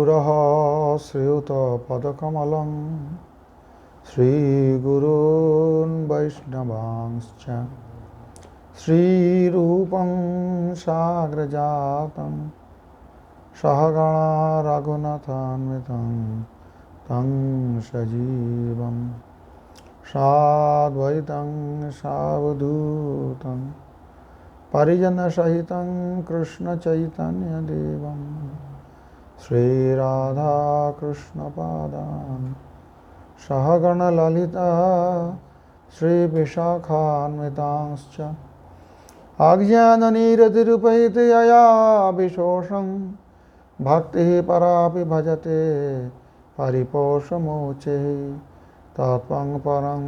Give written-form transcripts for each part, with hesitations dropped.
पुरः श्रीयुतपदकमलं श्रीगुरून् वैष्णवांश्च श्रीरूपं साग्रजातं सहगणा रघुनाथान्वितं तं सजीवं साद्वैतं सावधूतं परिजनसहितं कृष्णचैतन्यदेवं श्रीराधाकृष्णपादान् सहगणललिता श्रीविशाखान्वितांश्च अज्ञाननिरतिरुपैतयया विशोषं भक्तिः परापि भजते परिपोषमुचे तत्त्वं परं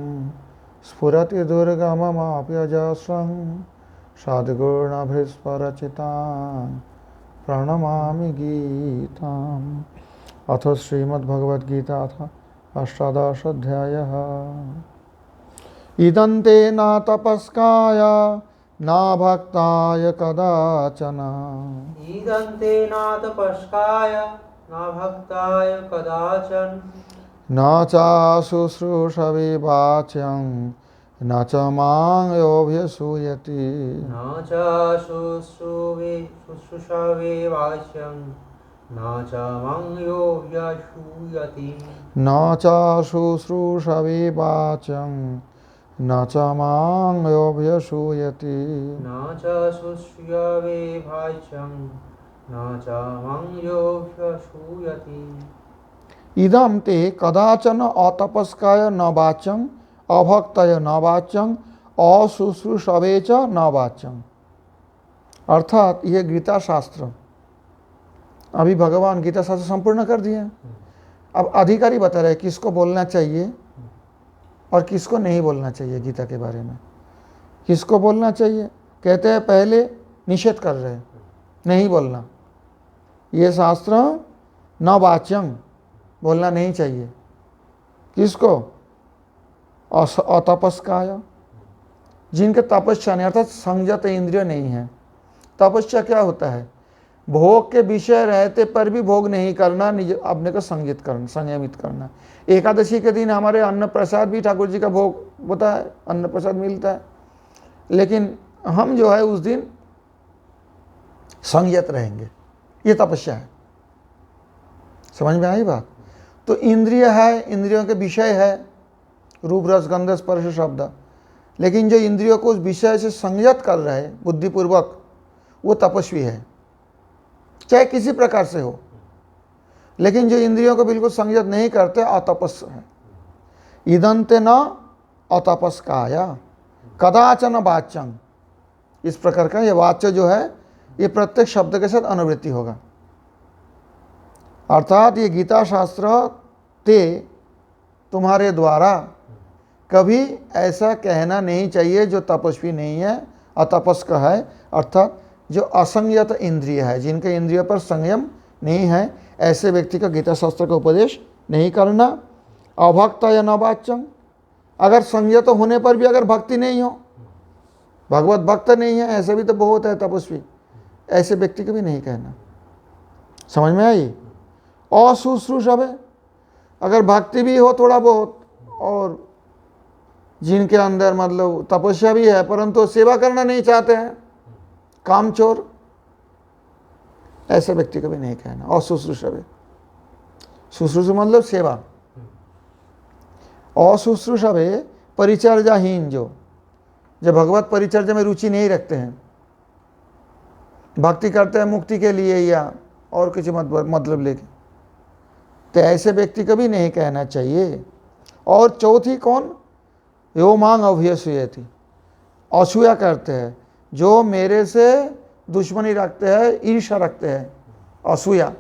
स्फुरति दुर्गममाप्यजस्रं सद्गुणभिस्परचितान् प्रणमामि गीताम्। अथ श्रीमद्भगवद्गीता अष्टादशोऽध्यायः। इदं ते न तपस्काय न भक्ताय कदाचन इदं ते न तपस्काय न भक्ताय कदाचन न च शुश्रूषवे वाच्यं न च मां योऽभ्यसूयति न च शुश्रूषवे वाच्यं न च मां योऽभ्यसूयति न च शुश्रूषवे वाच्यं न च मां योऽभ्यसूयति न च शुश्रूषवे वाच्यं न च मां योऽभ्यसूयति। इदं ते कदाचन अतपस्काय न वाच्यं अभक्ताय न वाच्यं अशुश्रूषवे च न वाच्यं। अर्थात यह गीता शास्त्र, अभी भगवान गीता शास्त्र संपूर्ण कर दिए। अब अधिकारी बता रहे किसको बोलना चाहिए और किसको नहीं बोलना चाहिए। गीता के बारे में किसको बोलना चाहिए, कहते हैं पहले निषेध कर रहे हैं, नहीं बोलना। ये शास्त्र न वाच्यं, बोलना नहीं चाहिए। किसको? अतपस्काय, जिनके तपस्या नहीं अर्थात संयत इंद्रिय नहीं है। तपस्या क्या होता है? भोग के विषय रहते पर भी भोग नहीं करना, निज अपने को संयत करना, संयमित करना। एकादशी के दिन हमारे अन्न प्रसाद भी ठाकुर जी का भोग होता है, अन्न प्रसाद मिलता है, लेकिन हम जो है उस दिन संयत रहेंगे। ये तपस्या है। समझ में आई बात? तो इंद्रिय है, इंद्रियों के विषय है रूप रस गंध स्पर्श शब्द, लेकिन जो इंद्रियों को उस विषय से संयत कर रहा है बुद्धिपूर्वक, वो तपस्वी है, चाहे किसी प्रकार से हो। लेकिन जो इंद्रियों को बिल्कुल संयत नहीं करते, अतपस है। इदंते न अतपस्काय कदाचन वाच्यं, इस प्रकार का ये वाच्य जो है ये प्रत्येक शब्द के साथ अनुवृत्ति होगा। अर्थात ये गीता शास्त्र ते तुम्हारे द्वारा कभी ऐसा कहना नहीं चाहिए जो तपस्वी नहीं है, अतपस्क है, अर्थात जो असंयत इंद्रिय है, जिनके इंद्रियों पर संयम नहीं है, ऐसे व्यक्ति का गीता शास्त्र का उपदेश नहीं करना। अभक्त या न वाच्यं, अगर संयत होने पर भी अगर भक्ति नहीं हो, भगवत भक्त नहीं है, ऐसे भी तो बहुत है तपस्वी, ऐसे व्यक्ति को भी नहीं कहना। समझ में आई? अशुश्रूषवे, अगर भक्ति भी हो थोड़ा बहुत और जिनके अंदर मतलब तपस्या भी है परंतु सेवा करना नहीं चाहते हैं, कामचोर, ऐसे व्यक्ति को भी नहीं कहना। अशुश्रूषवे, शुश्रूषा मतलब सेवा। अशुश्रूषवे परिचर्याहीन, जो भगवत परिचर्या में रुचि नहीं रखते हैं, भक्ति करते हैं मुक्ति के लिए या और कुछ मतलब लेके, तो ऐसे व्यक्ति को भी नहीं कहना चाहिए। और चौथी कौन? यो मांग अभ्यसूयति, असूया करते हैं, जो मेरे से दुश्मनी रखते हैं, ईर्ष्या रखते हैं, असूया।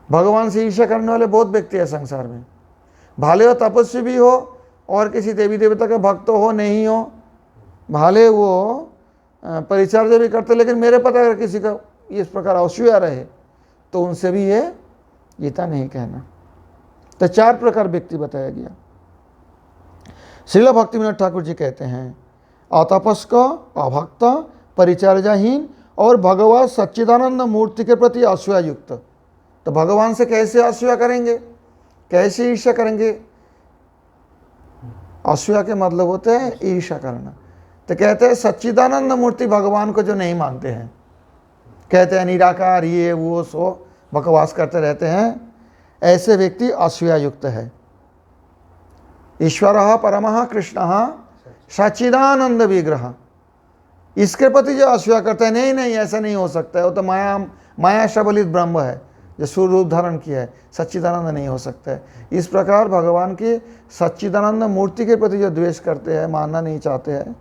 भगवान से ईर्ष्या करने वाले बहुत व्यक्ति है संसार में, भले वो तपस्वी भी हो और किसी देवी देवता का भक्त हो नहीं हो, भले वो परिचर्या भी करते, लेकिन मेरे पता अगर किसी का इस प्रकार असूया रहे तो उनसे भी ये गीता नहीं कहना। तो 4 प्रकार व्यक्ति बताया गया। श्रील भक्तिविनोद ठाकुर जी कहते हैं अतपस्क, अभक्त, परिचर्याहीन और भगवत सच्चिदानंद मूर्ति के प्रति असूयायुक्त, तो भगवान से कैसे असूया करेंगे, कैसे ईर्ष्या करेंगे? असूया के मतलब होते हैं ईर्ष्या करना। तो कहते हैं सच्चिदानंद मूर्ति भगवान को जो नहीं मानते हैं, कहते हैं निराकार ये वो सो बकवास करते रहते हैं, ऐसे व्यक्ति असूया युक्त है। ईश्वर परमः कृष्ण सच्चिदानंद विग्रह, इसके प्रति जो असूया करते हैं, नहीं नहीं ऐसा नहीं हो सकता है, वो तो माया शबलित ब्रह्म है जो सूर्य रूप धारण किया है, सच्चिदानंद नहीं हो सकता है। इस प्रकार भगवान की सच्चिदानंद मूर्ति के प्रति जो द्वेष करते हैं, मानना नहीं चाहते हैं,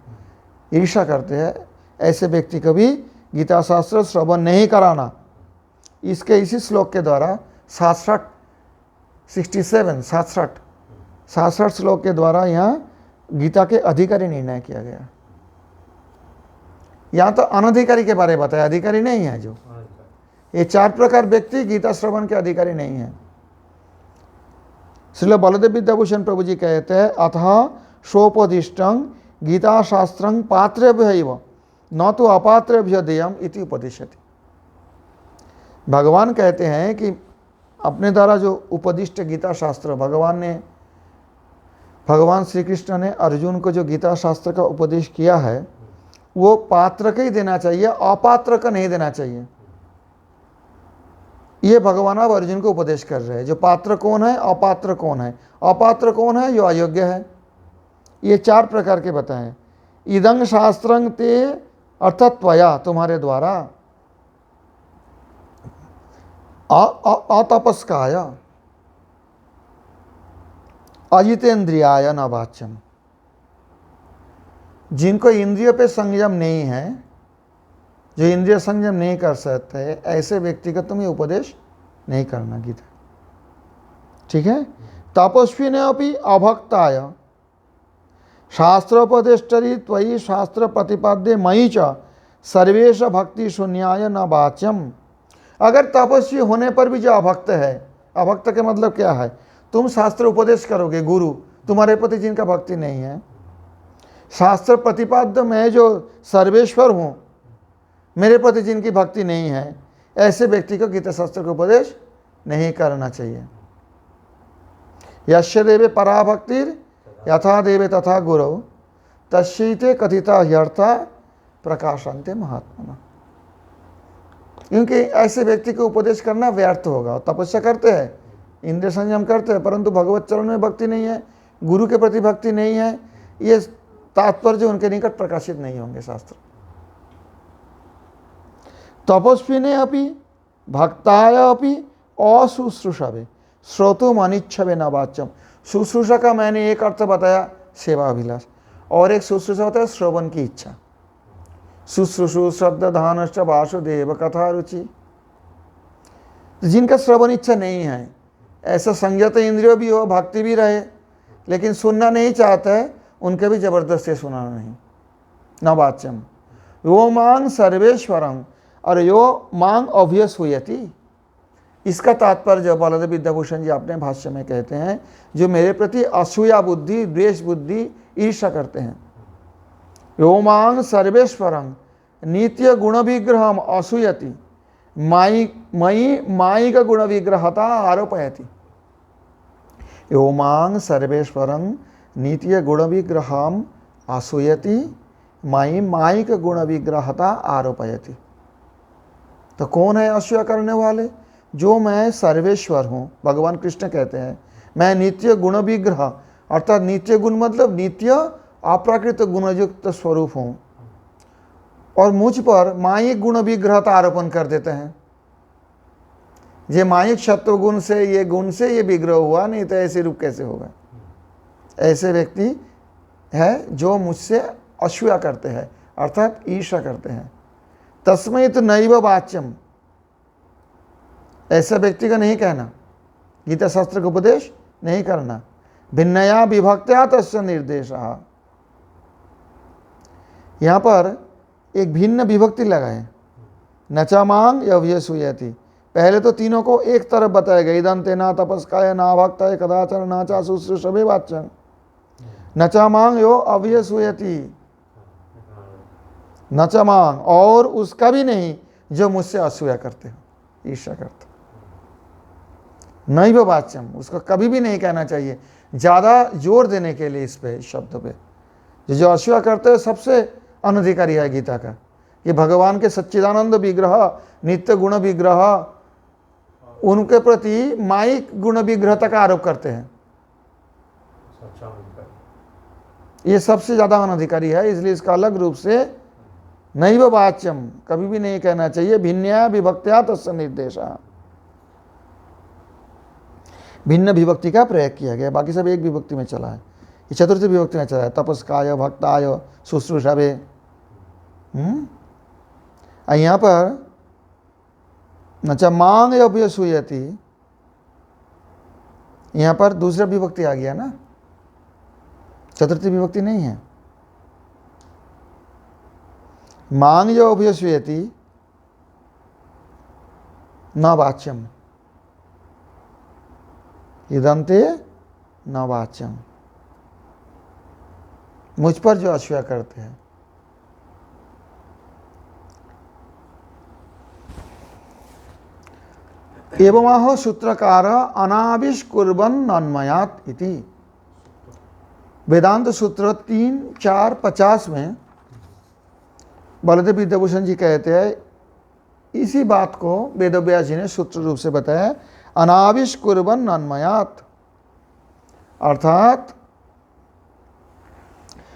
ईर्ष्या करते हैं, ऐसे व्यक्ति को भी गीता शास्त्र श्रवण नहीं कराना। इसके इसी श्लोक के द्वारा 67 श्लोक के द्वारा यहाँ गीता के अधिकारी निर्णय किया गया। यहाँ तो अनधिकारी के बारे में बताया, अधिकारी नहीं है। जो ये 4 प्रकार व्यक्ति गीता श्रवण के अधिकारी नहीं है। श्रील बलदेव विद्याभूषण प्रभु जी कहते हैं अतः सोपदिष्टं गीता शास्त्रं पात्रेभ्यैव न तो अपात्रेभ्यो देयम इति उपदिश्यते। भगवान कहते हैं कि अपने द्वारा जो उपदिष्ट गीता शास्त्र भगवान श्री कृष्ण ने अर्जुन को जो गीता शास्त्र का उपदेश किया है, वो पात्र का ही देना चाहिए, अपात्र का नहीं देना चाहिए। ये भगवान अब अर्जुन को उपदेश कर रहे हैं। जो पात्र कौन है, अपात्र कौन है। अपात्र कौन है? जो अयोग्य है। ये 4 प्रकार के बताएं। इदं शास्त्रं ते अर्थात त्वया, तुम्हारे द्वारा, अतपस्काय अजितेंद्रियाय न वाच्यम, जिनको इंद्रियों पे संयम नहीं है, जो इंद्रिय संयम नहीं कर सकते, ऐसे व्यक्ति का तुम्हें उपदेश नहीं करना गीता। ठीक है। तपस्वी ने अपनी अभक्ताय शास्त्रोपदेष्टरी त्वयि शास्त्र प्रतिपाद्य मयि च सर्वेश भक्ति शून्याय न वाच्यम। अगर तपस्वी होने पर भी जो अभक्त है, अभक्त के मतलब क्या है? तुम शास्त्र उपदेश करोगे, गुरु तुम्हारे प्रति जिनका भक्ति नहीं है, शास्त्र प्रतिपाद्य मैं जो सर्वेश्वर हूँ, मेरे प्रति जिनकी भक्ति नहीं है, ऐसे व्यक्ति को गीता शास्त्र का उपदेश नहीं करना चाहिए। यस्य देवे पराभक्तिर यथा देवे तथा गुरु तस्यैते कथिता ह्यर्था प्रकाशन्ते महात्मना। क्योंकि ऐसे व्यक्ति को उपदेश करना व्यर्थ होगा। तपस्या करते हैं, इंद्रिय संयम करते हैं, परंतु भगवत चरण में भक्ति नहीं है, गुरु के प्रति भक्ति नहीं है, ये तात्पर्य उनके निकट प्रकाशित नहीं होंगे शास्त्र। तपस्वी ने अपि भक्ताय अपि अशुश्रूषवे श्रोतुम अनिच्छवे न वाच्यम। शुश्रूषा का मैंने एक अर्थ बताया, सेवा अभिलाष, और एक शुश्रूषा होता है श्रवण की इच्छा। शुश्रूषु श्रद्धानश्च वासुदेव कथा रुचि, जिनका श्रवण इच्छा नहीं है, ऐसा संयत इंद्रिय भी हो, भक्ति भी रहे, लेकिन सुनना नहीं चाहता है, उनके भी जबरदस्ती सुनाना नहीं। न वाच्यम यो मांग सर्वेश्वरम और यो मांग अभ्यस हुयति। इसका तात्पर्य जो बलदेव विद्याभूषण जी अपने भाष्य में कहते हैं, जो मेरे प्रति असूया बुद्धि, द्वेष बुद्धि, ईर्ष्या करते हैं। यो मांग सर्वेश्वरम नित्य गुण विग्रहम असूयति मयि मायिक गुण विग्रहता आरोपयति। यो मांग सर्वेश्वरं नित्य गुण विग्रहम असूयति मयि मायिक गुण विग्रहता आरोपयति। तो कौन है असूया करने वाले? जो मैं सर्वेश्वर हूँ, भगवान कृष्ण कहते हैं, मैं नित्य गुण विग्रह, अर्थात नित्य गुण मतलब नित्य अप्राकृत गुणयुक्त स्वरूप हूँ, और मुझ पर मायिक गुण विग्रहता आरोपण कर देते हैं। ये मायिक सत्व गुण से, ये गुण से ये विग्रह हुआ, नहीं तो ऐसे रूप कैसे होगा? ऐसे व्यक्ति है जो मुझसे असूया करते हैं, अर्थात ईर्ष्या करते हैं। तस्मै तो नैव वाच्यम, ऐसा व्यक्ति का नहीं कहना, गीता शास्त्र का उपदेश नहीं करना। भिन्नया विभक्त्या तस्य निर्देशः, यहाँ पर एक भिन्न विभक्ति लगाए, नचा मांग अभ्यसूयति। पहले तो तीनों को एक तरफ बताया गया, इदंते ना तपस्काय ना भक्ताय कदाचर नाचा शुश्रूषवे वाच्यं नचा मांग यो अभ्यसूयति। नचा मांग, और उसका भी नहीं जो मुझसे असूया करते हो, ईर्ष्या करते। नैव वाच्यम, उसको कभी भी नहीं कहना चाहिए। ज़्यादा जोर देने के लिए इस पे, इस शब्द पे, जो अस्वीकार करते हैं सबसे अनधिकारी है गीता का। ये भगवान के सच्चिदानंद विग्रह, नित्य गुण विग्रह, उनके प्रति माइक गुण विग्रहता का आरोप करते हैं। ये सबसे ज़्यादा अनधिकारी है, इसलिए इसका अलग रूप से नैव वाच्यम कभी भी नहीं कहना चाहिए। भिन्नया विभक्त्या तस्य निर्देशः, भिन्न विभक्ति का प्रयोग किया गया, बाकी सब एक विभक्ति में चला है। ये चतुर्थी विभक्ति में चला है, तपस्काय, भक्ताय, शुश्रूषावे। यहाँ पर न च मांग अभ्यसूयति, यहाँ पर दूसरा विभक्ति आ गया ना, चतुर्थी विभक्ति नहीं है। मांग जो अभ्यसूयति न वाच्यम, इदंते न वाच्यम, मुझ पर जो अस्वीकार करते हैं। एवं आह सूत्रकार अनाविष्कुर्वन् अन्मयात् इति। वेदांत सूत्र 3.4.50 में बलदेव विद्याभूषण जी कहते हैं, इसी बात को वेदव्यास जी ने सूत्र रूप से बताया, अनाविष्कुर्वन् अन्मयात्, अर्थात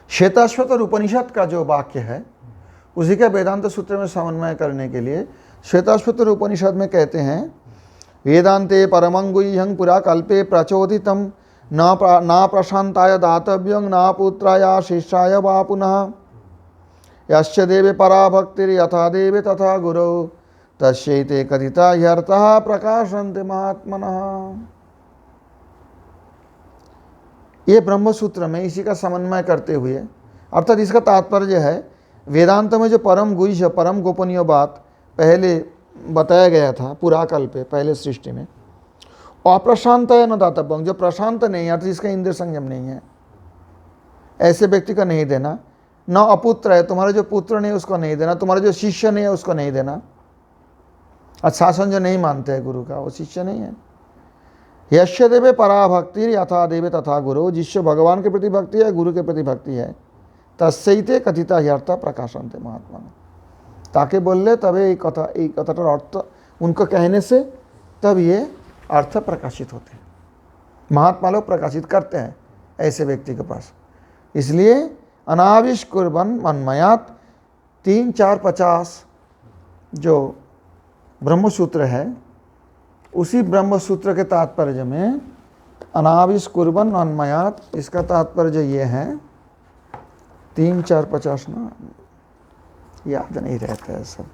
श्वेताश्वतर उपनिषद का जो वाक्य है उसी का वेदांत सूत्र में समन्वय करने के लिए श्वेताश्वतर उपनिषद में कहते हैं, वेदांते परमं गुह्यं पुरा कल्पे प्रचोदितं न प्रशांताय दातव्यं न पुत्राय शिष्याय वा पुनः, यस्य देवे परा भक्तिर् यथा देवे तथा गुरौ तस्यैते कथिता ह्यर्थः प्रकाशन्ते महात्मनः। ये ब्रह्म सूत्र में इसी का समन्वय करते हुए, अर्थात इसका तात्पर्य है वेदांत में जो परम गुह्य, परम गोपनीय बात पहले बताया गया था पुराकल्प पे, पहले सृष्टि में, अप्रशांत है न दातव्यं, जो प्रशांत नहीं है, अर्थात जिसका इंद्र संयम नहीं है, ऐसे व्यक्ति का नहीं देना। न अपुत्र है, तुम्हारा जो पुत्र नहीं उसको नहीं देना, तुम्हारा जो शिष्य नहीं है उसको नहीं देना। शासन जो नहीं मानते हैं गुरु का वो शिष्य नहीं है। यस्य देवे परा भक्ति यथा देवे तथा गुरु, जिससे भगवान के प्रति भक्ति है, गुरु के प्रति भक्ति है, तस्यैते कथिता ह्यर्थ प्रकाशन्ते महात्मा, ताके बोलले तबे এই কথাটার अर्थ उनको कहने से तब ये अर्थ प्रकाशित होते हैं। महात्मा लोग प्रकाशित करते हैं ऐसे व्यक्ति के पास। इसलिए अनाविष्कुर्वन् अन्मयात् 3.4.50 जो ब्रह्मसूत्र है, उसी ब्रह्मसूत्र के तात्पर्य में अनाविष्कुर्वन् अन्मयात्, इसका तात्पर्य ये है 3.4.50 ना, याद नहीं रहता है सब।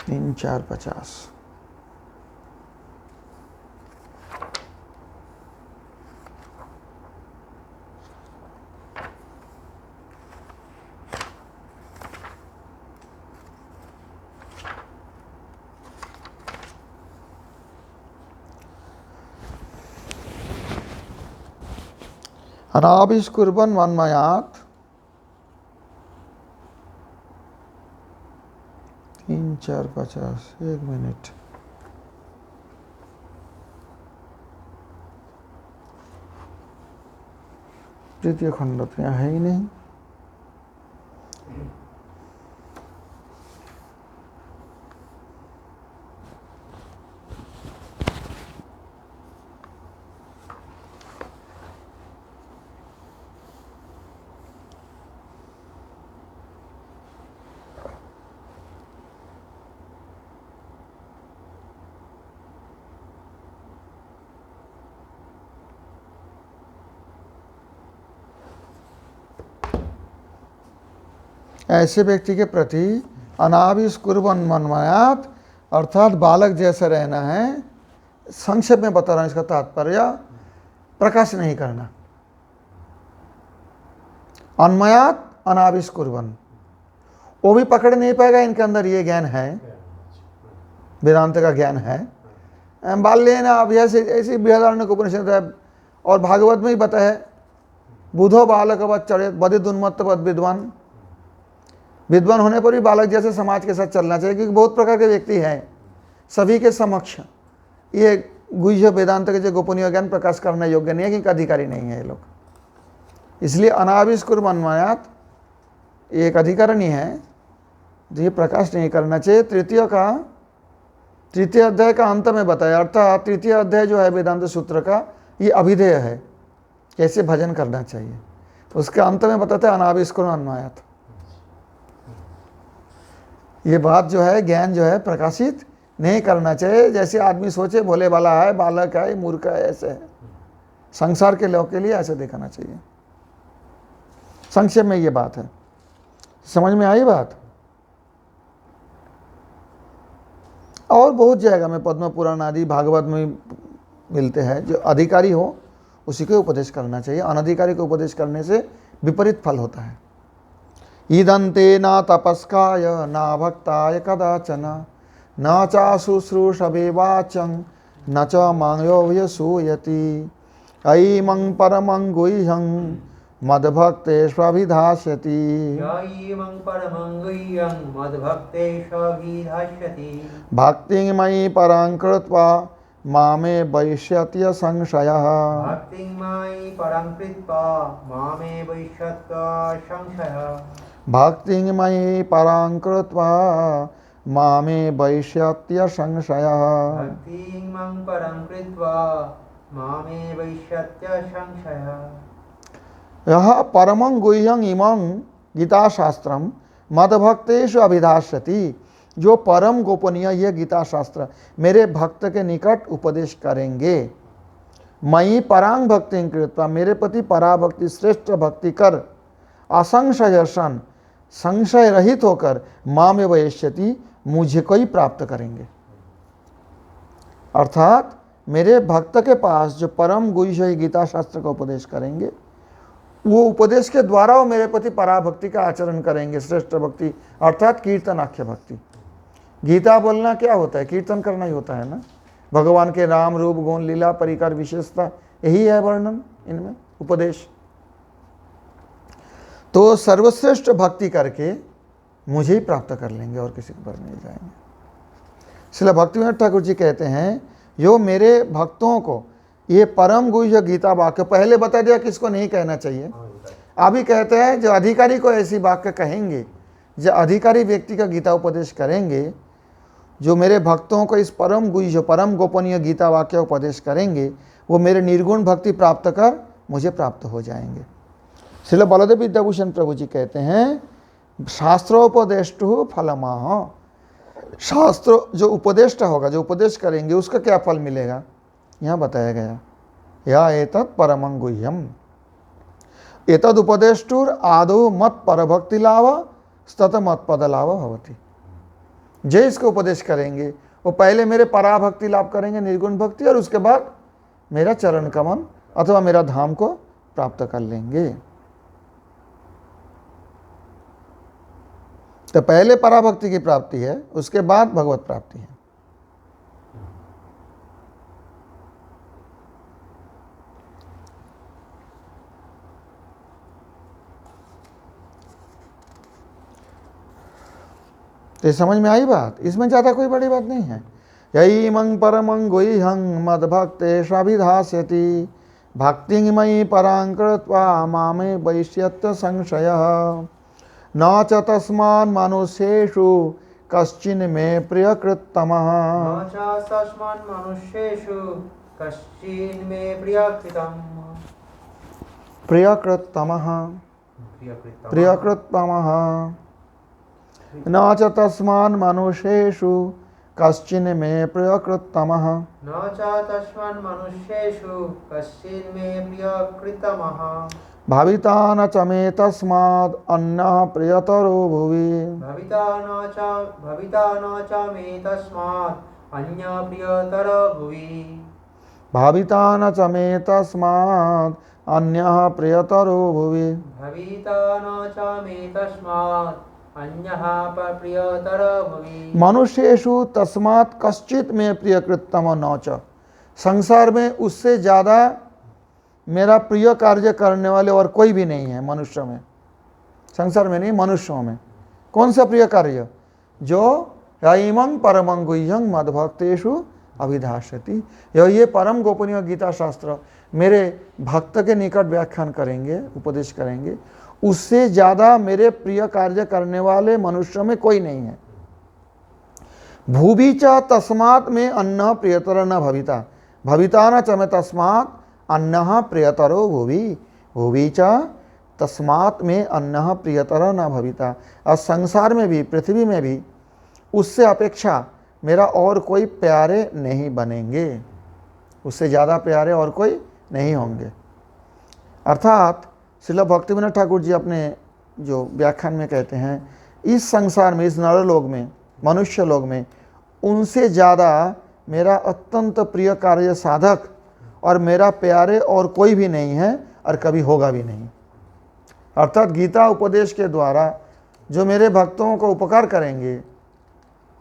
तीन 4.50 अनाविष्कुर्वन् अन्मयात् 3.4.50, एक मिनट, तृतीय खंड तो यहाँ है ही नहीं। ऐसे व्यक्ति के प्रति अनाविष्कुर्वन् अन्मयात्, अर्थात बालक जैसा रहना है। संक्षेप में बता रहा हूँ इसका तात्पर्य, प्रकाश नहीं करना। अन्मयात् अनाविष्कुर्वन्, वो भी पकड़ नहीं पाएगा इनके अंदर ये ज्ञान है, वेदांत का ज्ञान है। बाल्येन अभ्यासेन, ऐसे बृहदारण्यक उपनिषद है और भागवत में ही बताया है बुधो बालकवत चरित बदित उन्मत्तवत विद्वान। विद्वान होने पर भी बालक जैसे समाज के साथ चलना चाहिए, क्योंकि बहुत प्रकार के व्यक्ति हैं, सभी के समक्ष ये गुह्य वेदांत के जो गोपनीय ज्ञान प्रकाश करने योग्य नहीं है, क्योंकि अधिकारी नहीं है ये लोग। इसलिए अनाविष्कुर अन्वयात एक अधिकारिणी है, जो ये प्रकाश नहीं करना चाहिए। तृतीय अध्याय का अंत में बताया, अर्थात तृतीय अध्याय जो है वेदांत सूत्र का, ये अभिधेय है, कैसे भजन करना चाहिए। उसके अंत में बताते हैं अनाविष्कुर अन्वयात। ये बात जो है, ज्ञान जो है प्रकाशित नहीं करना चाहिए। जैसे आदमी सोचे भोले वाला है, बालक है, मूर्ख है, ऐसे है। संसार के लोग के लिए ऐसे देखना चाहिए। संक्षेप में ये बात है, समझ में आई बात। और बहुत जगह में पद्म पुराण आदि भागवत में मिलते हैं, जो अधिकारी हो उसी को उपदेश करना चाहिए। अनधिकारी को उपदेश करने से विपरीत फल होता है। ईदंते न तपस्काय न भक्ताय कदाचन न च शुश्रूषवे वाचं न च मांगयो सूयति अयिमं परमं गुह्यं मद्भक्तेष्वभिधास्यति। यायिमं परमं गुह्यं मद्भक्तेष्वभिधास्यति। भक्तिं मयि परां कृत्वा मामे वैष्यत्य संशयः। भक्तिं मयि परं कृत्वा मामे वैष्यत्य संशयः। भक्तिं मयि परां कृत्वा मामे वैष्यत्य संशयः। भक्तिं मं परं कृत्वा मामे वैष्यत्य संशयः। यह परमं गुह्यं इमं गीता शास्त्रम मद्भक्तेषु अभिधास्यति। जो परम गोपनीय यह गीता शास्त्र मेरे भक्त के निकट उपदेश करेंगे। मयि परांग भक्ति कृत्वा, मेरे प्रति पराभक्ति श्रेष्ठ भक्ति कर, असंशय सन, संशय रहित होकर, मामे वैष्यति, मुझे को ही प्राप्त करेंगे। अर्थात मेरे भक्त के पास जो परम गुह्य गीता शास्त्र का उपदेश करेंगे, वो उपदेश के द्वारा वो मेरे प्रति पराभक्ति का आचरण करेंगे, श्रेष्ठ भक्ति, अर्थात कीर्तनाख्य भक्ति। गीता बोलना क्या होता है? कीर्तन करना ही होता है ना। भगवान के नाम रूप गुण लीला परिकर विशेषता, यही है वर्णन इनमें, उपदेश। तो सर्वश्रेष्ठ भक्ति करके मुझे ही प्राप्त कर लेंगे और किसी के पास नहीं जाएंगे। इसलिए भक्तिविनोद ठाकुर जी कहते हैं, जो मेरे भक्तों को ये परम गुह्य गीता वाक्य, पहले बता दिया किसको नहीं कहना चाहिए, अभी कहते हैं जो अधिकारी को ऐसी वाक्य कहेंगे, जो अधिकारी व्यक्ति का गीता उपदेश करेंगे, जो मेरे भक्तों को इस परम गुह्य परम गोपनीय गीता वाक्य उपदेश करेंगे, वो मेरे निर्गुण भक्ति प्राप्त कर मुझे प्राप्त हो जाएंगे। श्रील बलदेव विद्याभूषण प्रभु जी कहते हैं, शास्त्रोपदेष्टु फलमाह। शास्त्र जो उपदेष्टा होगा, जो उपदेश करेंगे, उसका क्या फल मिलेगा यहाँ बताया गया। या एतत् परमं गुह्यम एतद उपदेष्टुर आदौ मत परभक्ति लाभ तत मत पद लाभ भवति। जो इसको उपदेश करेंगे वो पहले मेरे पराभक्ति लाभ करेंगे, निर्गुण भक्ति, और उसके बाद मेरा चरण कमन अथवा मेरा धाम को प्राप्त कर लेंगे। तो पहले पराभक्ति की प्राप्ति है, उसके बाद भगवत प्राप्ति है। तो समझ में आई बात, इसमें ज़्यादा कोई बड़ी बात नहीं है। यही मंग परमं गुह्यं मद्भक्तेष्वभिधास्यति भक्तिं मयि परां कृत्वा मामे वैष्यत्य संशयः न च तस्मान् मनुष्येषु कश्चिन् मे प्रियकृत्तमः। न च तस्मान् मनुष्येषु कश्चिन् मे प्रियकृत्तमः न च तस्मान् मनुष्येषु कश्चिन् मे प्रियकृत्तमः। न च तस्मान् मनुष्येषु कश्चिन् मे प्रियकृत्तमः। भाविता न च मे तस्माद् अन्यः प्रियतरो भुवि। भविता न च मे तस्मात् अन्यः प्रियतरो भुवि। भाविता न च मे तस्माद् अन्यः प्रियतरो भुवि। भविता न च मे तस्मात् अन्यः प्रियतरो भुवि। मनुष्येषु तस्मात् कश्चित् में प्रियकृत्तम न च। संसार में उससे ज़्यादा मेरा प्रिय कार्य करने वाले और कोई भी नहीं है मनुष्य में, संसार में नहीं, मनुष्यों में। कौन सा प्रिय कार्य? जो यइमं परमं गुह्यं मद्भक्तेषु अभिधास्यति, ये परम गोपनीय गीता शास्त्र मेरे भक्त के निकट व्याख्यान करेंगे, उपदेश करेंगे, उससे ज़्यादा मेरे प्रिय कार्य करने वाले मनुष्यों में कोई नहीं है। भूभि च तस्मात् में अन्न प्रियतर न भविता, भविता न च में तस्मात् अन्न प्रियतरो भूभि, भूभि च तस्मात् में अन्न प्रियतर न भविता। और संसार में भी, पृथ्वी में भी उससे अपेक्षा मेरा और कोई प्यारे नहीं बनेंगे, उससे ज़्यादा प्यारे और कोई नहीं होंगे। अर्थात श्रील भक्तिविनोद ठाकुर जी अपने जो व्याख्यान में कहते हैं, इस संसार में, इस नरलोक में, मनुष्य लोक में उनसे ज़्यादा मेरा अत्यंत प्रिय कार्य साधक और मेरा प्यारे और कोई भी नहीं है और कभी होगा भी नहीं। अर्थात गीता उपदेश के द्वारा जो मेरे भक्तों को उपकार करेंगे,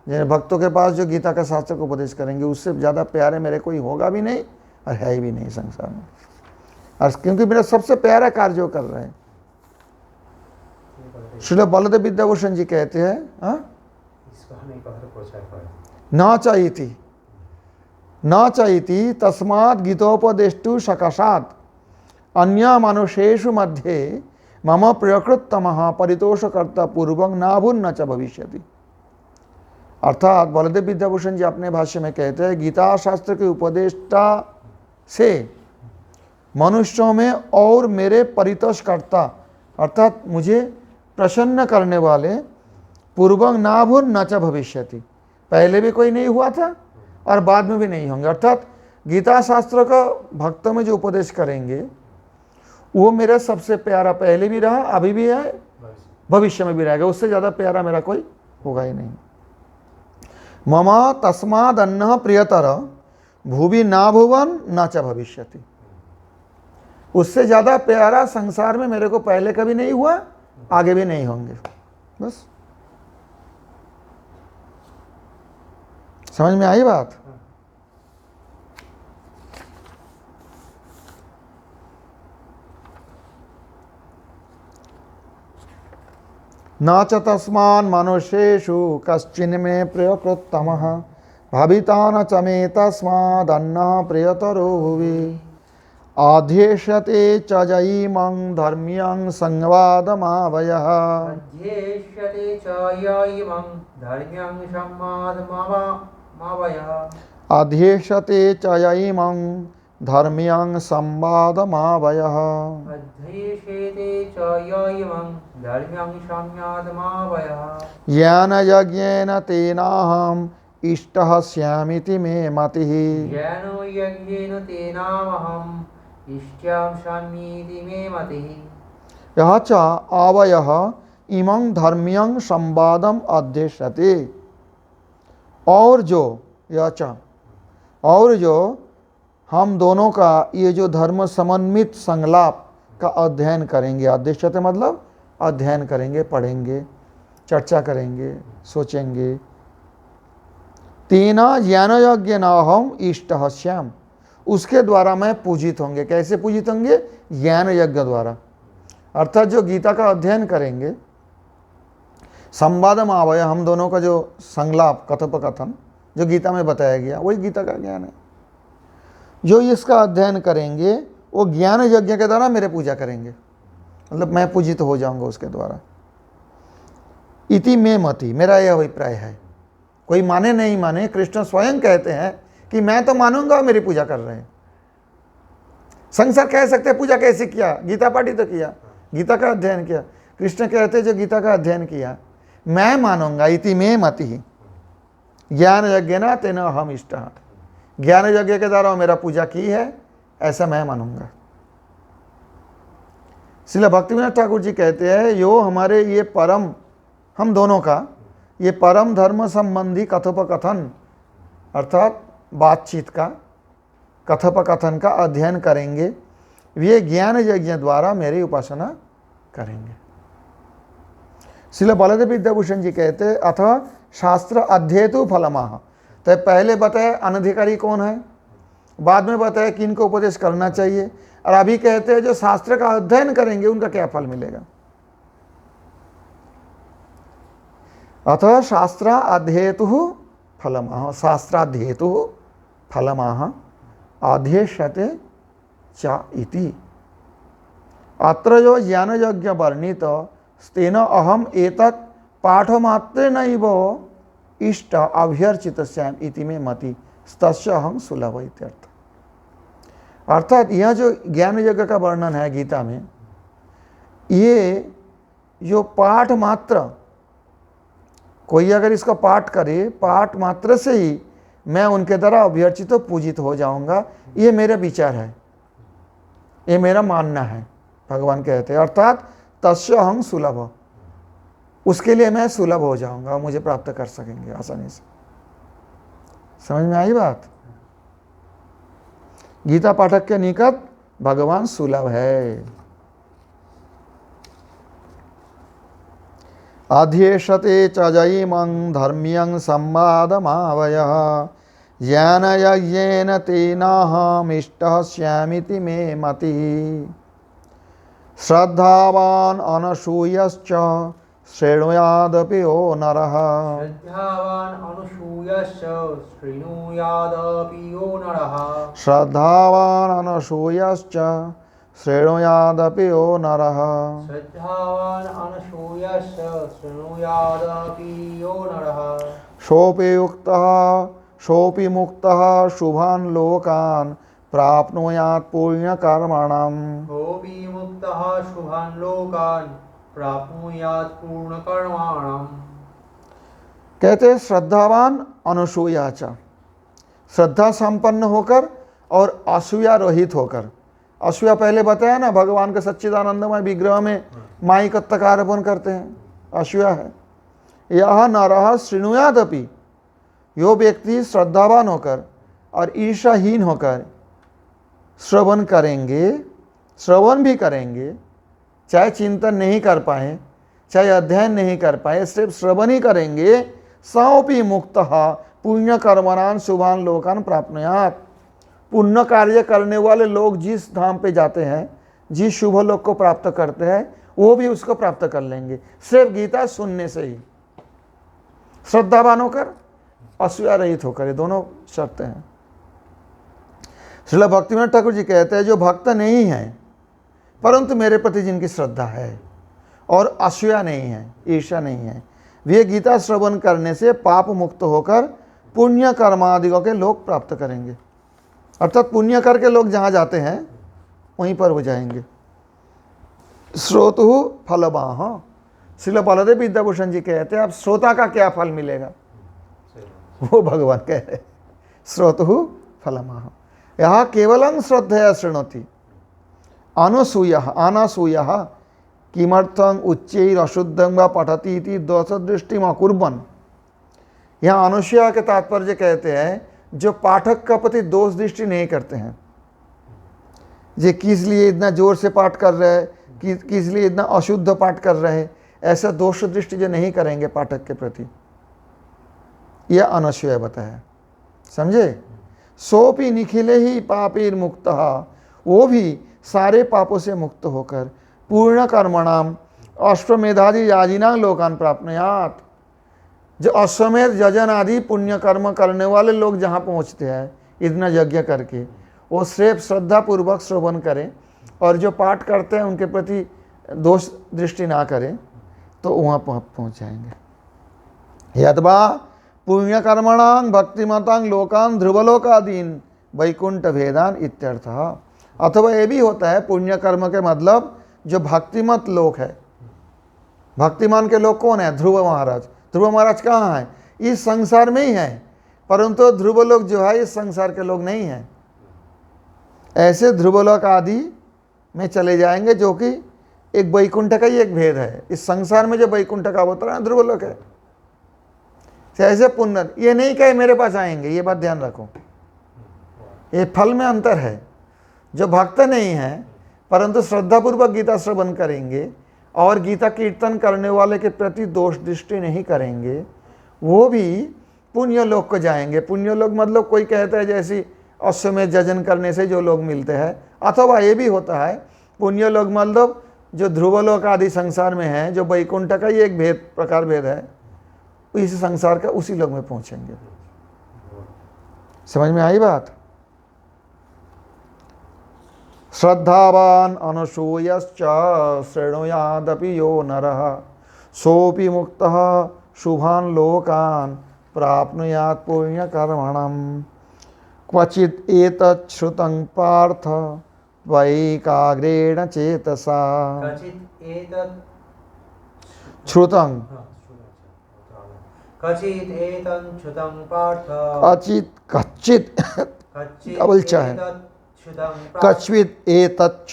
जिन भक्तों के पास जो गीता का शास्त्र को उपदेश करेंगे, उससे ज़्यादा प्यारे मेरे कोई होगा भी नहीं और है ही भी नहीं संसार में। और क्योंकि मेरा सबसे प्यारा कार्य जो कर रहे हैं, श्रील बलदेव विद्याभूषण जी कहते हैं, न चाहती तस्मात् गीतोपदेष्टु सकाशात् अन्य मनुष्येषु मध्ये मम प्रियकृततमः परितोषकर्ता पूर्वं नाभुन्न च भविष्यति। अर्थात बलदेव विद्याभूषण जी अपने भाष्य में कहते हैं, गीता शास्त्र के उपदेष्टा से मनुष्यों में और मेरे परितोषकर्ता अर्थात मुझे प्रसन्न करने वाले पूर्वं नाभुन्न च भविष्यति, पहले भी कोई नहीं हुआ था और बाद में भी नहीं होंगे। अर्थात गीता शास्त्र का भक्तों में जो उपदेश करेंगे वो मेरा सबसे प्यारा पहले भी रहा, अभी भी है, भविष्य में भी रहेगा, उससे ज़्यादा प्यारा मेरा कोई होगा ही नहीं। मम तस्माद् अन्नः प्रियतर भुवि न भुवन न च भविष्यति, उससे ज़्यादा प्यारा संसार में मेरे को पहले कभी नहीं हुआ, आगे भी नहीं होंगे। बस समझ में आई बात? न च तस्मान् मनुष्येषु कश्चिन् मे प्रियकृत्तमः भविता न च मे तस्माद् अन्नः प्रियतरो भुवि आध्येष्यते च यइमं धर्म्यं संवादमावयः अध्येष्यते च यइमं धर्म्यं संवादमावयः अध्येष्यते च यइमं धर्म्यं संवादमावयः अध्येष्यते च यइमं धर्म्यं संवादमावयः येन यज्ञेन तेनाहम् इष्टः स्यामिति मे मतिः येन यज्ञेन तेनाहम् इष्टः स्यामीति मे मतिः। यह च आवयः इमं धर्म्यं संवादम अध्येष्यते, और जो यह च और जो हम दोनों का ये जो धर्म समन्वित संलाप का अध्ययन करेंगे, अध्येष्यते मतलब अध्ययन करेंगे, पढ़ेंगे, चर्चा करेंगे, सोचेंगे, तेना ज्ञान यज्ञ नाहम इष्टः स्याम, उसके द्वारा मैं पूजित होंगे। कैसे पूजित होंगे? ज्ञान यज्ञ द्वारा। अर्थात जो गीता का अध्ययन करेंगे, संवादम आवय, हम दोनों का जो संलाप कथोपकथन जो गीता में बताया गया वही गीता का ज्ञान है। जो इसका अध्ययन करेंगे वो ज्ञान यज्ञ के द्वारा मेरे पूजा करेंगे, मतलब मैं पूजित हो जाऊंगा उसके द्वारा। इति में मति, मेरा यह अभिप्राय है। कोई माने नहीं माने, कृष्ण स्वयं कहते हैं कि मैं तो मानूंगा, मेरी पूजा कर रहे हैं। संसार कह सकते हैं पूजा कैसे किया, गीता पाठी तो किया, गीता का अध्ययन किया। कृष्ण कहते जो गीता का अध्ययन किया मैं मानूंगा। इति में मति ज्ञान यज्ञ न तेन अहम इष्ट, ज्ञान यज्ञ के द्वारा मेरा पूजा की है ऐसा मैं मानूंगा। श्रील भक्तिविनोद ठाकुर जी कहते हैं यो हमारे ये परम, हम दोनों का ये परम धर्म संबंधी कथोपकथन अर्थात बातचीत का कथोपकथन का अध्ययन करेंगे, वे ज्ञान यज्ञ द्वारा मेरी उपासना करेंगे। श्रील बलदेव विद्याभूषण जी कहते हैं अथवा शास्त्र अध्येतु फलमाह, तो पहले बताया अनधिकारी कौन है, बाद में बताया किन को उपदेश करना चाहिए, और अभी कहते हैं जो शास्त्र का अध्ययन करेंगे उनका क्या फल मिलेगा। अतः शास्त्र अध्येतु फलमाह, शास्त्राध्येतु फलमाह अध्येष्यते च इति। अत्र जो ज्ञान यज्ञ वर्णित तेन अहम एतत् पाठमात्रेणैव इष्ट अभ्यर्चितस्याम इति में मति तस्य अहम सुलभ इत्यर्थ। अर्थात यह जो ज्ञान यज्ञ का वर्णन है गीता में, ये जो पाठ मात्र, कोई अगर इसका पाठ करे, पाठ मात्र से ही मैं उनके द्वारा अभ्यर्चित पूजित हो जाऊंगा, ये मेरा विचार है, ये मेरा मानना है, भगवान कहते हैं। अर्थात तस्य अहं सुलभ, उसके लिए मैं सुलभ हो जाऊंगा और मुझे प्राप्त कर सकेंगे आसानी से। समझ में आई बात? गीता पाठक के निकट भगवान सुलभ है। अध्येषते च जयिमं धर्म्यं संवादमावयः ज्ञान यज्ञेन तेनाहमिष्टः स्यामिति मे मतिः। श्रद्धावान् अनसूयश्च शृणुयादपि यो नरः। श्रद्धावान् अनसूयश्च शृणुयादपि यो नरः। श्रद्धावान् अनसूयश्च शृणुयादपि यो नरः। श्रद्धावान् अनसूयश्च शृणुयादपि यो नरः। सोऽपि युक्तः सोऽपि मुक्तः शुभान् लोकान् प्राप्नुयात् पुण्यकर्मणाम्। सोऽपि मुक्तः शुभान् लोकान् प्राप्नुयात् पूर्णकर्माणाम्। कहते हैं श्रद्धावान अनसूया च, श्रद्धा संपन्न होकर और असूया रहित होकर। असूया पहले बताया ना, भगवान के सच्चिदानंदमय विग्रह में माई का तकार्पण करते हैं, असूया है। यह नरः शृणुयादपि, यो व्यक्ति श्रद्धावान होकर और ईर्षाहीन होकर श्रवण करेंगे, श्रवण भी करेंगे, चाहे चिंतन नहीं कर पाए, चाहे अध्ययन नहीं कर पाए, सिर्फ श्रवण ही करेंगे। सौपि मुक्तः पुण्य कर्मणान शुभान लोकान प्राप्नुयात्। पुण्य कार्य करने वाले लोग जिस धाम पे जाते हैं, जिस शुभ लोक को प्राप्त करते हैं, वो भी उसको प्राप्त कर लेंगे सिर्फ गीता सुनने से ही। श्रद्धावान होकर, असूया रहित होकर, ये दोनों शर्तें हैं। श्रील भक्तिविनोद ठाकुर जी कहते हैं जो भक्त नहीं है परंतु मेरे प्रति जिनकी श्रद्धा है और असूया नहीं है, ईर्ष्या नहीं है, वे गीता श्रवण करने से पाप मुक्त होकर पुण्य कर्मादियों के लोक प्राप्त करेंगे। अर्थात पुण्य करके लोग जहाँ जाते हैं वहीं पर हो जाएंगे। श्रोतु फलवाह, श्रील बलदेव विद्याभूषण जी कहते हैं अब श्रोता का क्या फल मिलेगा, वो भगवान कह रहे श्रोतु फलमाह। यह केवलं श्रद्धया शृणोति अनसूयः अनासूयः किमर्थं उच्चैर अशुद्धं वा पठति इति दोषदृष्टिम् अकुर्वन्। यहाँ अनुसूया के तात्पर्य कहते हैं जो पाठक का प्रति दोष दृष्टि नहीं करते हैं, जे किस लिए इतना जोर से पाठ कर रहे हैं, किस लिए इतना अशुद्ध पाठ कर रहे हैं, ऐसा दोष दृष्टि जो नहीं करेंगे पाठक के प्रति, यह अनुसूया बताया। समझे? सोपि निखिले ही पापीर मुक्तः, वो भी सारे पापों से मुक्त होकर पूर्ण कर्मणाम अश्वमेधादि याजिना लोकान प्राप्नुयात्। जो अश्वमेध यजन आदि पुण्य कर्म करने वाले लोग जहाँ पहुँचते हैं इतना यज्ञ करके, वो सिर्फ श्रद्धा पूर्वक श्रवण करें और जो पाठ करते हैं उनके प्रति दोष दृष्टि ना करें तो वहाँ पहुँच जाएंगे। यद्वा पुण्य कर्मणां भक्तिमतां लोकान ध्रुवलोकादीन वैकुंठ भेदान इत्यर्थः। अथवा ये भी होता है पुण्य कर्म के मतलब जो भक्तिमत लोक है। भक्तिमान के लोग कौन है? ध्रुव महाराज। ध्रुव महाराज कहाँ है? इस संसार में ही है, परंतु ध्रुव लोक जो है इस संसार के लोग नहीं हैं। ऐसे ध्रुवलोक आदि में चले जाएंगे जो कि एक वैकुंठ का ही एक भेद है। इस संसार में जो वैकुंठ का अवतार है ध्रुवलोक है। ऐसे पुण्य ये नहीं कहे मेरे पास आएंगे, ये बात ध्यान रखो, ये फल में अंतर है। जो भक्त नहीं है परंतु श्रद्धापूर्वक गीता श्रवण करेंगे और गीता कीर्तन करने वाले के प्रति दोष दृष्टि नहीं करेंगे, वो भी पुण्य लोक को जाएंगे। पुण्य लोक मतलब कोई कहता है जैसी अश्वमेध यजन करने से जो लोग मिलते हैं अथवा ये भी होता है पुण्य लोग मतलब जो ध्रुवलोक आदि संसार में है, जो वैकुंठ का ही एक भेद प्रकार भेद है, इस संसार का उसी लोग में पहुंचेंगे। समझ में आई बात? श्रद्धावान अनसूयश्च शृणुयादपि यो नरः सोऽपि मुक्तः शुभान् लोकान् प्राप्नुयात् पुण्यकर्मणम् क्वचित् एतत् श्रुतं पार्थ त्वयैकाग्रेण चेतसा। कचित् एतत् श्रुतं कचित् एतत् श्रुतं पार्थ कचित् कच्चित् कचित् डबल च है। एतत् श्रुतं पार्थ कच्चित् एतत्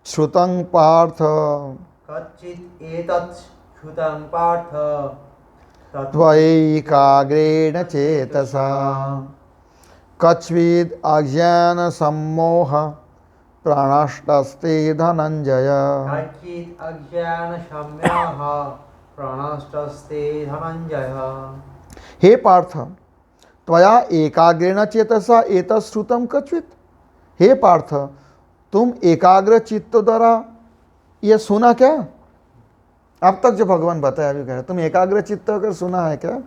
श्रुतं पार्थ कचित् एतत् श्रुतं पार्थ त्वयैकाग्रेण चेतसा कच्चिद् अज्ञान सम्मोह प्रणष्टस्ते धनंजय। कचित् अज्ञानशम्यः प्रणष्टस्ते धनंजय। हे पार्थ, त्वया एकाग्रेण चेतसा एतत् श्रुतं कच्चित्। हे पार्थ, तुम एकाग्र चित्त द्वारा ये सुना क्या? अब तक जो भगवान बताया अभी कह, तुम एकाग्र चित्त होकर सुना है क्या?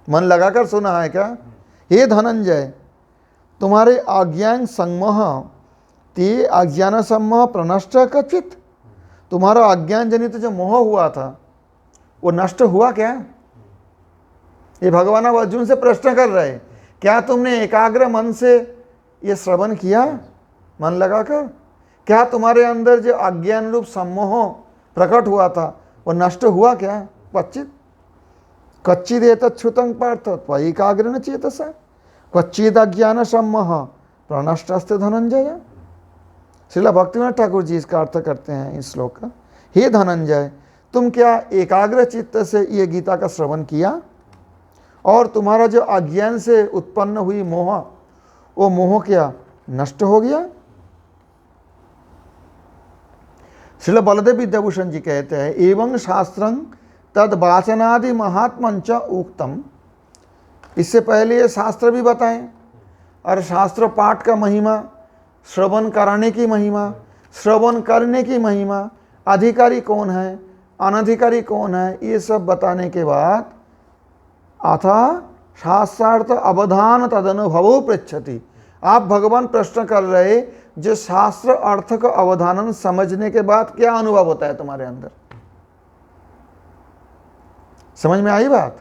मन लगाकर सुना है क्या? हे धनंजय, तुम्हारे अज्ञान सम्मोह ते अज्ञान सम्मोह प्रनष्ट कचित। तुम्हारा अज्ञान जनित जो मोह हुआ था वो नष्ट हुआ क्या? ये भगवान अब अर्जुन से प्रश्न कर रहे, क्या तुमने एकाग्र मन से ये श्रवण किया मन लगाकर? क्या तुम्हारे अंदर जो अज्ञान रूप सम्मोह प्रकट हुआ था वो नष्ट हुआ क्या? क्वचित कच्चिद एतत् श्रुतं पार्थ त्वयैकाग्रेण चेतसा क्वचिद अज्ञान सम्मोह प्रणष्टस्ते धनंजय। श्रीला भक्तिविनोद ठाकुर जी इसका अर्थ करते हैं इस श्लोक का। हे धनंजय, तुम क्या एकाग्र चित्त से ये गीता का श्रवण किया और तुम्हारा जो अज्ञान से उत्पन्न हुई मोह, वो मोह क्या नष्ट हो गया? श्रील बलदेव विद्याभूषण जी कहते हैं, एवं शास्त्रं तद वाचनादि महात्मंच उक्तम। इससे पहले ये शास्त्र भी बताएं और शास्त्र पाठ का महिमा, श्रवण कराने की महिमा, श्रवण करने की महिमा, अधिकारी कौन है अनधिकारी कौन है, ये सब बताने के बाद अथा शास्त्रार्थ अवधान तदनुभवो पृच्छति। आप भगवान प्रश्न कर रहे, जो शास्त्र अर्थ का अवधानन समझने के बाद क्या अनुभव होता है तुम्हारे अंदर? समझ में आई बात?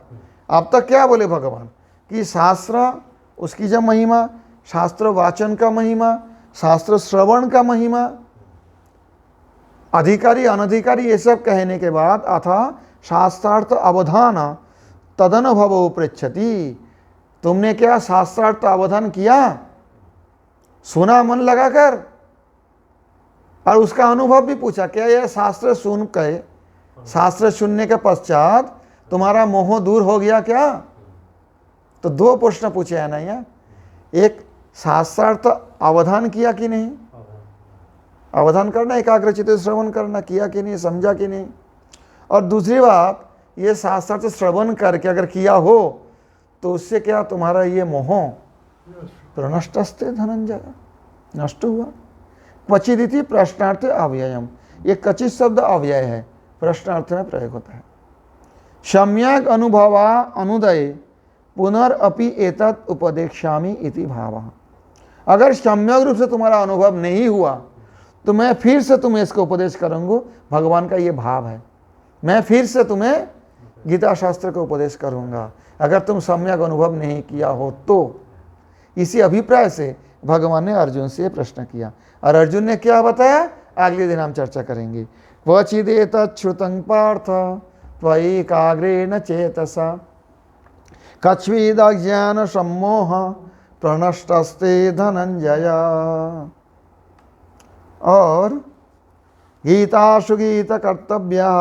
अब तक क्या बोले भगवान कि शास्त्र उसकी जब महिमा, शास्त्र वाचन का महिमा, शास्त्र श्रवण का महिमा, अधिकारी अनधिकारी ये सब कहने के बाद अथा शास्त्रार्थ अवधान तदनुभवो पृच्छति। तुमने क्या शास्त्रार्थ अवधान किया? सुना मन लगाकर और उसका अनुभव भी पूछा, क्या यह शास्त्र सुन के, शास्त्र सुनने के पश्चात तुम्हारा मोह दूर हो गया क्या? तो दो प्रश्न पूछे है ना यहाँ। एक, शास्त्रार्थ अवधान किया कि नहीं? अवधान करना, एकाग्रचित्त श्रवण करना, किया कि नहीं, समझा कि नहीं? और दूसरी बात, ये शास्त्रार्थ श्रवण करके अगर किया हो तो उससे क्या तुम्हारा ये मोह प्रनष्टस्ते धनंजय, नष्ट हुआ। क्वचिदिति प्रश्नार्थ अव्ययम, ये क्वचित शब्द अव्यय है, प्रश्नार्थ में प्रयोग होता है। सम्यक अनुभवा अनुदय पुनरअपि एतत् उपदेक्ष्यामि इति भावः। अगर सम्यक रूप से तुम्हारा अनुभव नहीं हुआ तो मैं फिर से तुम्हें इसका उपदेश करूँगा। भगवान का ये भाव है, मैं फिर से तुम्हें गीता शास्त्र का उपदेश करूँगा अगर तुम सम्यक अनुभव नहीं किया हो तो। इसी अभिप्राय से भगवान ने अर्जुन से प्रश्न किया और अर्जुन ने क्या बताया अगले दिन हम चर्चा करेंगे। क्वचिदेतत् श्रुतं पार्थ त्वयैकाग्रेण चेतसा कच्चिदज्ञान सम्मोह प्रणष्टस्ते धनंजय। और गीतासु गीत कर्तव्या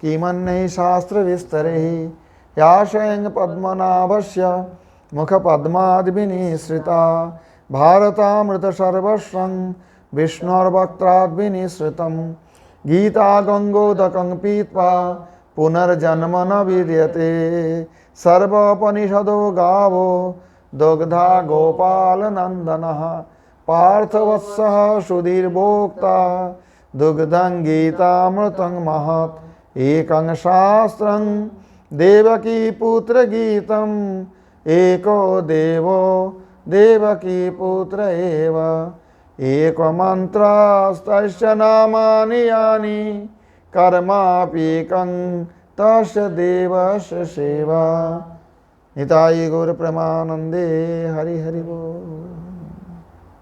किमन्यै शास्त्र विस्तरे याशयं पद्मनाभस्य मुख पद्माद्विनिसृता भारतामृत सर्वस्वं विष्णुर्वक्त्राद्विनिसृतं गीता गंगोदकं पीत्वा पुनर्जन्म न विद्यते सर्वोपनिषदो गावो दुग्धा गोपाल नंदनः पार्थवत्सः सुधीर्भोक्ता दुग्धं गीतामृतं महत् एकं शास्त्रं देवकी पुत्र गीतम् एको देवो देवकी पुत्र एव एको मन्त्रस्तस्य नामानि यानि कर्माप्येकं तस्य देवस्य सेवा। निताय गौर प्रेमानंदे हरि हरि बोल।